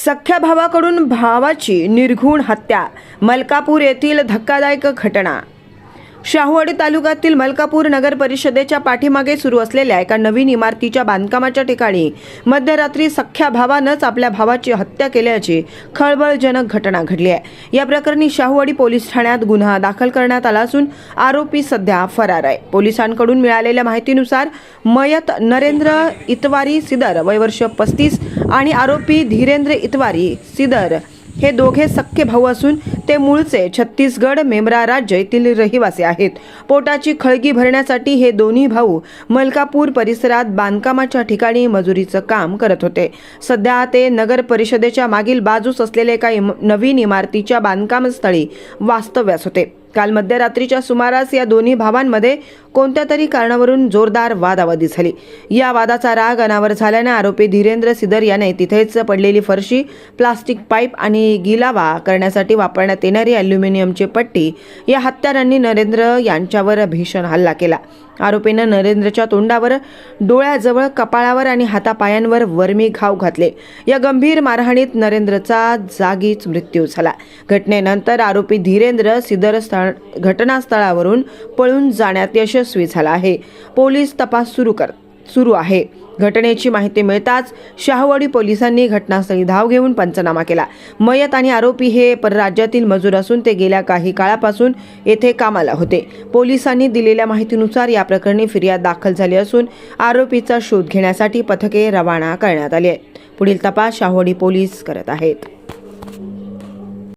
सख्ख्या भावाकडून भावाची निर्घृण हत्या। मलकापूर येथील धक्कादायक घटना। शाहूवाडी तालुक्यातील मलकापूर नगर परिषदेच्या पाठीमागे सुरू असलेल्या एका नवीन इमारतीच्या बांधकामाच्या ठिकाणी मध्यरात्री सख्ख्या भावानंच आपल्या भावाची हत्या केल्याची खळबळजनक घटना घडली आहे। या प्रकरणी शाहूवाडी पोलीस ठाण्यात गुन्हा दाखल करण्यात आला असून आरोपी सध्या फरार आहे। पोलिसांकडून मिळालेल्या माहितीनुसार मयत नरेंद्र इतवारी सिदर वय वर्ष 35 आणि आरोपी धीरेंद्र इतवारी सिदर हे दोघे सख्खे भाऊ असून ते मूळचे छत्तीसगड मेमरा राज्य येथील रहिवासी आहेत। पोटाची खळगी भरण्यासाठी हे दोन्ही भाऊ मलकापूर परिसरात बांधकामाच्या ठिकाणी मजुरीचं काम करत होते। सध्या ते नगर परिषदेच्या मागील बाजूस असलेल्या एका नवीन इमारतीच्या बांधकामस्थळी वास्तव्यास होते। काल मध्यरात्रीच्या सुमारास या दोन्ही भावांमध्ये कोणत्या तरी कारणावरून जोरदार वादावादी झाली। या वादाचा राग अनावर झाल्याने आरोपी धीरेंद्र सिदर याने तिथेच पडलेली फरशी, प्लास्टिक पाईप आणि गिलावा करण्यासाठी वापरण्यात येणारी ॲल्युमिनियमची पट्टी या हत्यारांनी नरेंद्र यांच्यावर भीषण हल्ला केला। आरोपीनं नरेंद्रच्या तोंडावर, डोळ्याजवळ, कपाळावर आणि हातापायांवर वर्मी घाव घातले। या गंभीर मारहाणीत नरेंद्रचा जागीच मृत्यू झाला। घटनेनंतर आरोपी धीरेंद्र सिदर घटनास्थळावरून पळून जाण्यात यशस्वी झाला आहे। पोलीस तपास सुरू आहे। घटनेची माहिती मिळताच शाहूवाडी पोलिसांनी घटनास्थळी धाव घेऊन पंचनामा केला। मयत आणि आरोपी हे परराज्यातील मजूर असून ते गेल्या काही काळापासून येथे कामाला होते। पोलिसांनी दिलेल्या माहितीनुसार या प्रकरणी फिर्याद दाखल झाली असून आरोपीचा शोध घेण्यासाठी पथके रवाना करण्यात आली आहेत। पुढील तपास शाहूवाडी पोलीस करत आहेत।